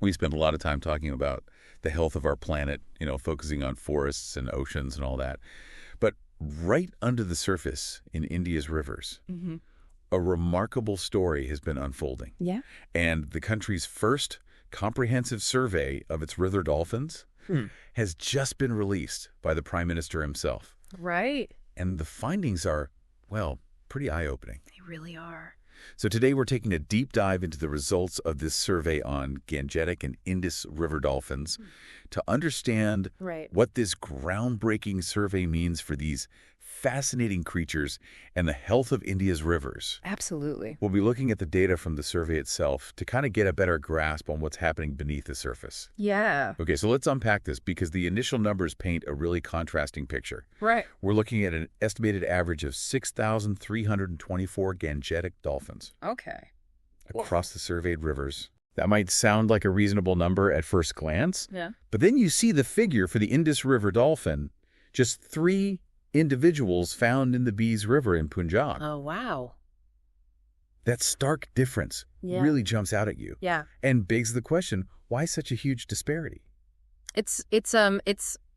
We spend a lot of time talking about the health of our planet, focusing on forests and oceans and all that. But right under the surface in India's rivers, a remarkable story has been unfolding. Yeah. And the country's first comprehensive survey of its river dolphins has just been released by the Prime Minister himself. Right. And the findings are, well, pretty eye-opening. They really are. So today we're taking a deep dive into the results of this survey on Gangetic and Indus River dolphins to understand what this groundbreaking survey means for these fascinating creatures and the health of India's rivers. Absolutely. We'll be looking at the data from the survey itself to kind of get a better grasp on what's happening beneath the surface. Yeah. Okay, so let's unpack this because the initial numbers paint a really contrasting picture. Right. We're looking at an estimated average of 6,324 Gangetic dolphins. Okay. Across the surveyed rivers. That might sound like a reasonable number at first glance. Yeah. But then you see the figure for the Indus River dolphin, just 3 individuals found in the Beas River in Punjab. Oh, wow. That stark difference really jumps out at you. Yeah. And begs the question, why such a huge disparity? It's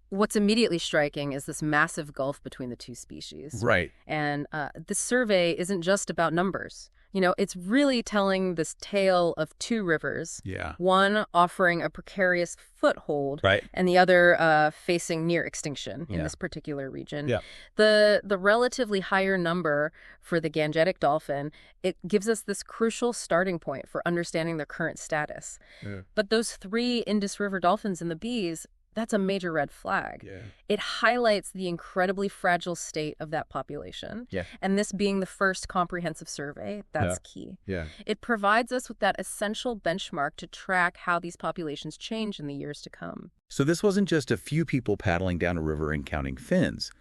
what's immediately striking is this massive gulf between the two species. Right. And this survey isn't just about numbers. It's really telling this tale of 2 rivers. Yeah. One offering a precarious foothold, and the other facing near extinction in this particular region. Yeah. The relatively higher number for the Gangetic dolphin, it gives us this crucial starting point for understanding their current status. Yeah. But those 3 Indus River dolphins in the Beas, that's a major red flag. Yeah. It highlights the incredibly fragile state of that population. Yeah. And this being the first comprehensive survey, that's key. Yeah. It provides us with that essential benchmark to track how these populations change in the years to come. So this wasn't just a few people paddling down a river and counting fins.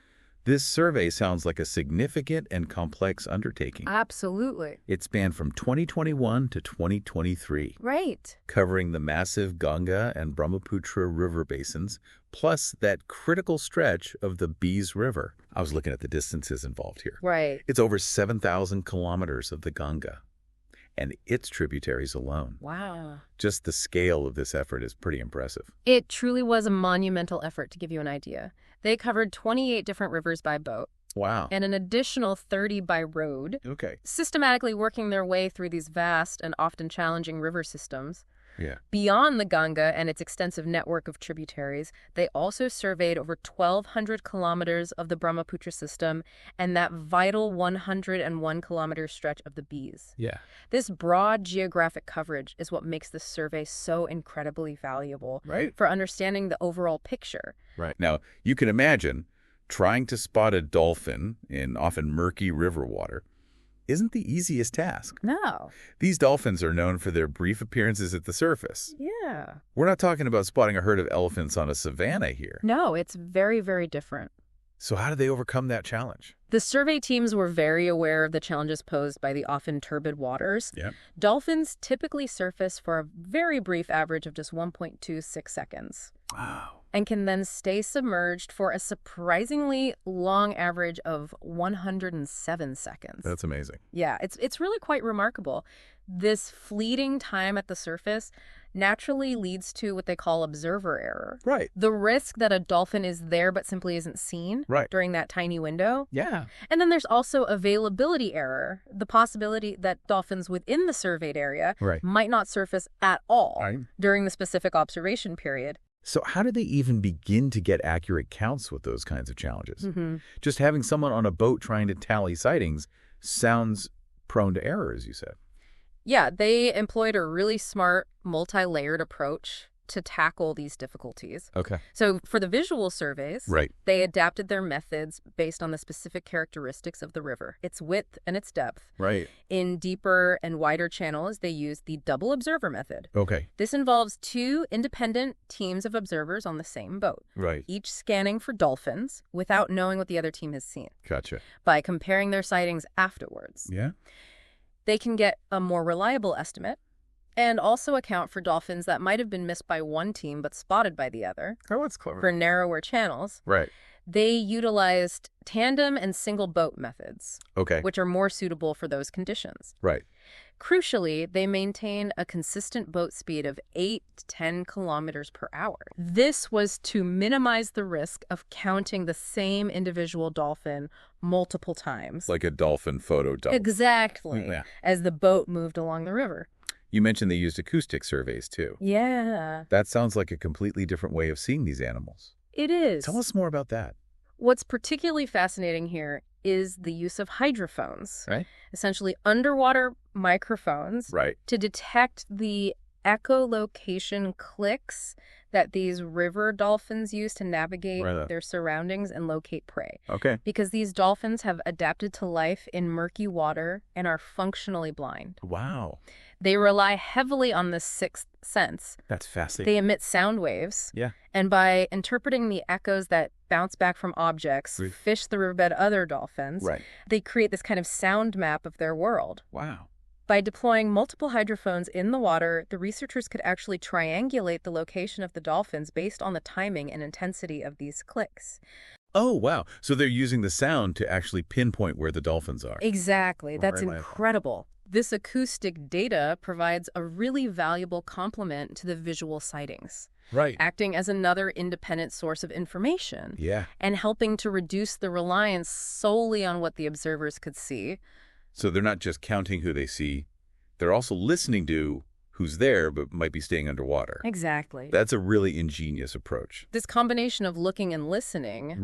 This survey sounds like a significant and complex undertaking. Absolutely. It spanned from 2021 to 2023. Right. Covering the massive Ganga and Brahmaputra river basins, plus that critical stretch of the Beas River. I was looking at the distances involved here. Right. It's over 7,000 kilometers of the Ganga and its tributaries alone. Wow. Just the scale of this effort is pretty impressive. It truly was a monumental effort, to give you an idea. They covered 28 different rivers by boat. Wow. And an additional 30 by road. Okay. Systematically working their way through these vast and often challenging river systems. Yeah. Beyond the Ganga and its extensive network of tributaries, they also surveyed over 1,200 kilometers of the Brahmaputra system and that vital 101-kilometer stretch of the Beas. Yeah. This broad geographic coverage is what makes this survey so incredibly valuable for understanding the overall picture. Right. Now, you can imagine trying to spot a dolphin in often murky river water isn't the easiest task. No. These dolphins are known for their brief appearances at the surface. Yeah. We're not talking about spotting a herd of elephants on a savanna here. No, it's very, very different. So how did they overcome that challenge? The survey teams were very aware of the challenges posed by the often turbid waters. Yeah. Dolphins typically surface for a very brief average of just 1.26 seconds. Wow. And can then stay submerged for a surprisingly long average of 107 seconds. That's amazing. Yeah, it's really quite remarkable. This fleeting time at the surface naturally leads to what they call observer error. Right. The risk that a dolphin is there but simply isn't seen during that tiny window. Yeah. And then there's also availability error, the possibility that dolphins within the surveyed area might not surface at all during the specific observation period. So how did they even begin to get accurate counts with those kinds of challenges? Just having someone on a boat trying to tally sightings sounds prone to error, as you said. Yeah, they employed a really smart, multi-layered approach to tackle these difficulties. Okay. So for the visual surveys, they adapted their methods based on the specific characteristics of the river, its width and its depth. Right. In deeper and wider channels, they used the double observer method. Okay. This involves 2 independent teams of observers on the same boat. Right. Each scanning for dolphins without knowing what the other team has seen. Gotcha. By comparing their sightings afterwards. Yeah. They can get a more reliable estimate and also account for dolphins that might have been missed by one team but spotted by the other. Oh, that's clever. For narrower channels. Right. They utilized tandem and single boat methods. Okay. Which are more suitable for those conditions. Right. Crucially, they maintain a consistent boat speed of 8 to 10 kilometers per hour. This was to minimize the risk of counting the same individual dolphin multiple times. Like a dolphin photo dump. Exactly, as the boat moved along the river. You mentioned they used acoustic surveys, too. Yeah. That sounds like a completely different way of seeing these animals. It is. Tell us more about that. What's particularly fascinating here is the use of hydrophones, right? Essentially underwater microphones, right, to detect the echolocation clicks that these river dolphins use to navigate their surroundings and locate prey. Okay. Because these dolphins have adapted to life in murky water and are functionally blind. Wow. They rely heavily on the sixth sense. That's fascinating. They emit sound waves. Yeah. And by interpreting the echoes that bounce back from objects, fish the riverbed other dolphins, they create this kind of sound map of their world. Wow. By deploying multiple hydrophones in the water, the researchers could actually triangulate the location of the dolphins based on the timing and intensity of these clicks. Oh, wow. So they're using the sound to actually pinpoint where the dolphins are. Exactly. That's incredible. This acoustic data provides a really valuable complement to the visual sightings. Right. Acting as another independent source of information. Yeah. And helping to reduce the reliance solely on what the observers could see. So they're not just counting who they see, they're also listening to who's there but might be staying underwater. Exactly. That's a really ingenious approach. This combination of looking and listening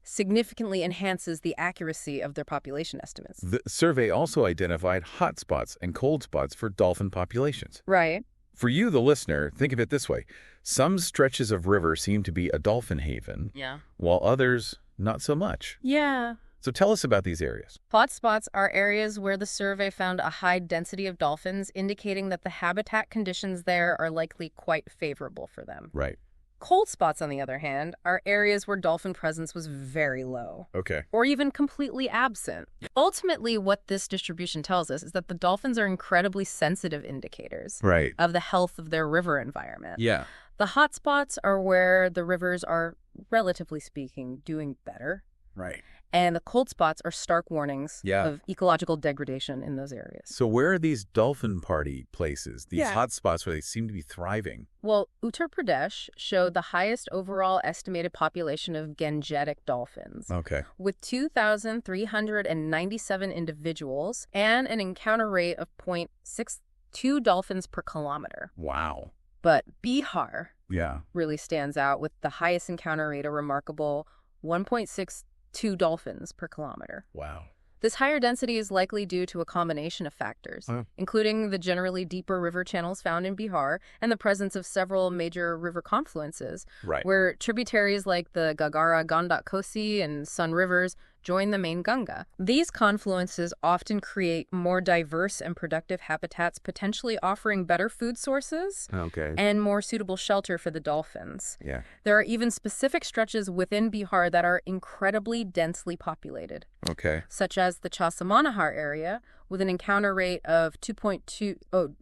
significantly enhances the accuracy of their population estimates. The survey also identified hotspots and cold spots for dolphin populations. Right. For you, the listener, think of it this way. Some stretches of river seem to be a dolphin haven, while others not so much. Yeah. So tell us about these areas. Hotspots are areas where the survey found a high density of dolphins, indicating that the habitat conditions there are likely quite favorable for them. Right. Cold spots, on the other hand, are areas where dolphin presence was very low. Okay. Or even completely absent. Ultimately, what this distribution tells us is that the dolphins are incredibly sensitive indicators of the health of their river environment. Yeah. The hotspots are where the rivers are, relatively speaking, doing better. Right. And the cold spots are stark warnings of ecological degradation in those areas. So where are these dolphin party places, these hot spots where they seem to be thriving? Well, Uttar Pradesh showed the highest overall estimated population of Gangetic dolphins. Okay. With 2,397 individuals and an encounter rate of 0.62 dolphins per kilometer. Wow. But Bihar really stands out with the highest encounter rate, a remarkable 1.62 dolphins per kilometer. Wow. This higher density is likely due to a combination of factors, including the generally deeper river channels found in Bihar and the presence of several major river confluences, where tributaries like the Gagara, Gandak, Kosi, and Sun rivers join the main Ganga. These confluences often create more diverse and productive habitats, potentially offering better food sources and more suitable shelter for the dolphins. Yeah. There are even specific stretches within Bihar that are incredibly densely populated, such as the Chasamanahar area, with an encounter rate of 2.2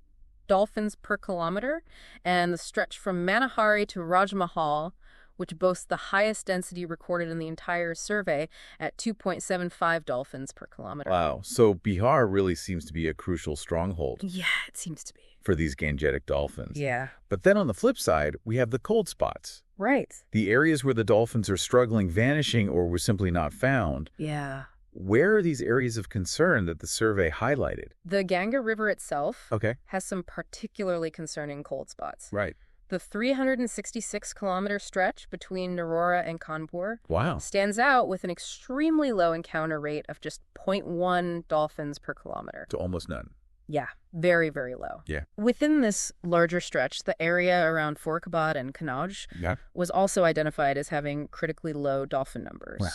dolphins per kilometer, and the stretch from Manahari to Rajmahal, which boasts the highest density recorded in the entire survey at 2.75 dolphins per kilometer. Wow. So Bihar really seems to be a crucial stronghold. Yeah, it seems to be. For these Gangetic dolphins. Yeah. But then on the flip side, we have the cold spots. Right. The areas where the dolphins are struggling, vanishing, or were simply not found. Yeah. Where are these areas of concern that the survey highlighted? The Ganga River itself has some particularly concerning cold spots. Right. The 366-kilometer stretch between Narora and Kanpur stands out with an extremely low encounter rate of just 0.1 dolphins per kilometer. To almost none. Yeah, very, very low. Yeah. Within this larger stretch, the area around Forkabad and Kanauj was also identified as having critically low dolphin numbers. Wow.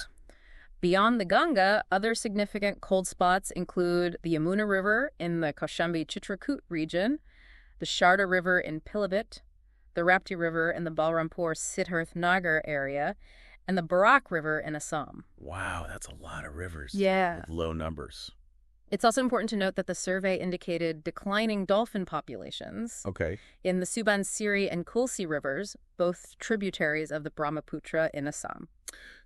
Beyond the Ganga, other significant cold spots include the Yamuna River in the Kaushambi-Chitrakoot region, the Sharda River in Pilibhit, the Rapti River in the Balrampur-Siddharth Nagar area, and the Barak River in Assam. Wow, that's a lot of rivers. Yeah. With low numbers. It's also important to note that the survey indicated declining dolphin populations in the Subansiri and Kulsi rivers, both tributaries of the Brahmaputra in Assam.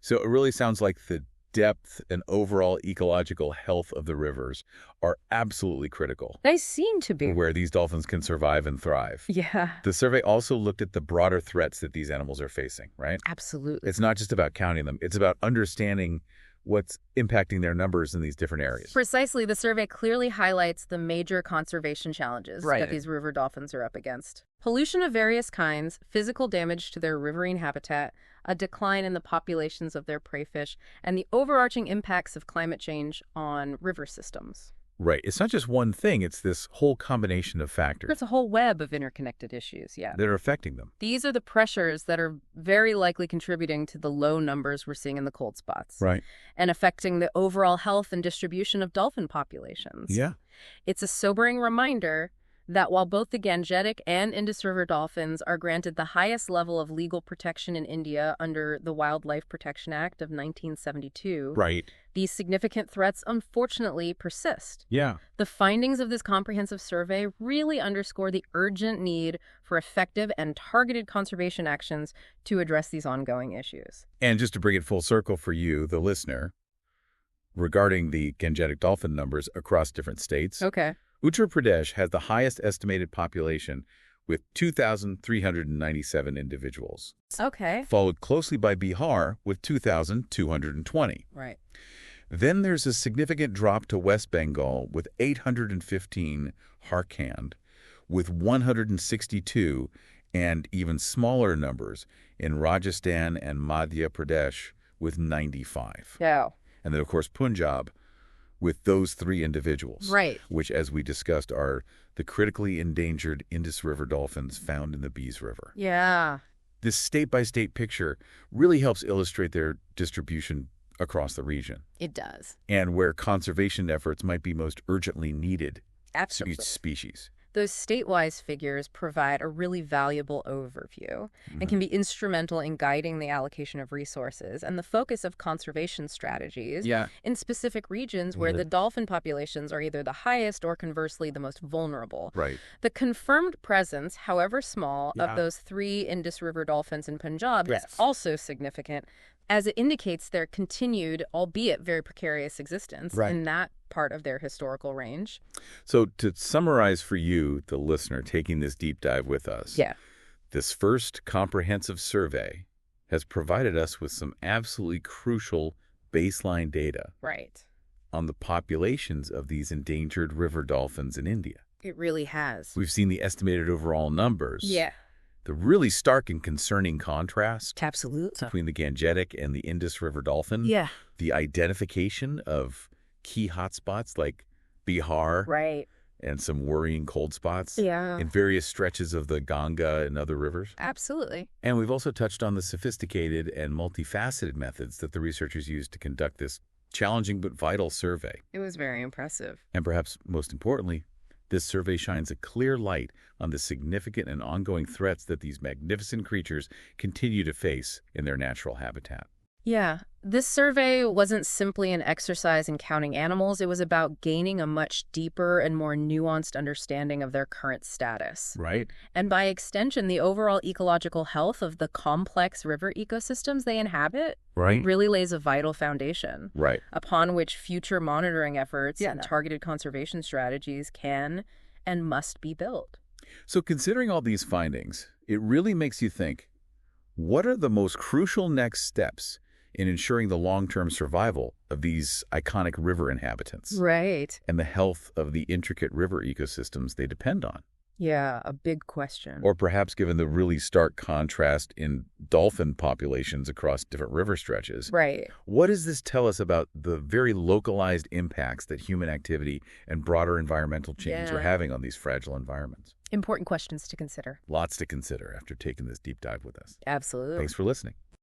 So it really sounds like the depth and overall ecological health of the rivers are absolutely critical. They seem to be. Where these dolphins can survive and thrive. Yeah. The survey also looked at the broader threats that these animals are facing, right? Absolutely. It's not just about counting them. It's about understanding what's impacting their numbers in these different areas. Precisely. The survey clearly highlights the major conservation challenges that these river dolphins are up against. Pollution of various kinds, physical damage to their riverine habitat, a decline in the populations of their prey fish, and the overarching impacts of climate change on river systems. Right. It's not just one thing. It's this whole combination of factors. It's a whole web of interconnected issues, that are affecting them. These are the pressures that are very likely contributing to the low numbers we're seeing in the cold spots. Right. And affecting the overall health and distribution of dolphin populations. Yeah. It's a sobering reminder that while both the Gangetic and Indus River dolphins are granted the highest level of legal protection in India under the Wildlife Protection Act of 1972, these significant threats unfortunately persist. Yeah. The findings of this comprehensive survey really underscore the urgent need for effective and targeted conservation actions to address these ongoing issues. And just to bring it full circle for you, the listener, regarding the Gangetic dolphin numbers across different states. Okay. Uttar Pradesh has the highest estimated population with 2,397 individuals. Okay. Followed closely by Bihar with 2,220. Right. Then there's a significant drop to West Bengal with 815, Jharkhand with 162, and even smaller numbers in Rajasthan and Madhya Pradesh with 95. Yeah. And then, of course, Punjab with those three individuals, which, as we discussed, are the critically endangered Indus River dolphins found in the Beas River. Yeah. This state-by-state picture really helps illustrate their distribution across the region. It does. And where conservation efforts might be most urgently needed to each species. Those state-wise figures provide a really valuable overview and can be instrumental in guiding the allocation of resources and the focus of conservation strategies in specific regions where the dolphin populations are either the highest or conversely the most vulnerable. Right. The confirmed presence, however small, of those 3 Indus River dolphins in Punjab is also significant, as it indicates their continued, albeit very precarious existence in that part of their historical range. So to summarize for you, the listener, taking this deep dive with us, this first comprehensive survey has provided us with some absolutely crucial baseline data on the populations of these endangered river dolphins in India. It really has. We've seen the estimated overall numbers. The really stark and concerning contrast between the Gangetic and the Indus River dolphin. The identification of key hotspots like Bihar and some worrying cold spots in various stretches of the Ganga and other rivers. Absolutely. And we've also touched on the sophisticated and multifaceted methods that the researchers used to conduct this challenging but vital survey. It was very impressive. And perhaps most importantly, this survey shines a clear light on the significant and ongoing threats that these magnificent creatures continue to face in their natural habitat. Yeah, this survey wasn't simply an exercise in counting animals. It was about gaining a much deeper and more nuanced understanding of their current status. And by extension, the overall ecological health of the complex river ecosystems they inhabit really lays a vital foundation upon which future monitoring efforts and targeted conservation strategies can and must be built. So considering all these findings, it really makes you think, what are the most crucial next steps in ensuring the long-term survival of these iconic river inhabitants? And the health of the intricate river ecosystems they depend on? Yeah, a big question. Or perhaps given the really stark contrast in dolphin populations across different river stretches. What does this tell us about the very localized impacts that human activity and broader environmental change are having on these fragile environments? Important questions to consider. Lots to consider after taking this deep dive with us. Absolutely. Thanks for listening.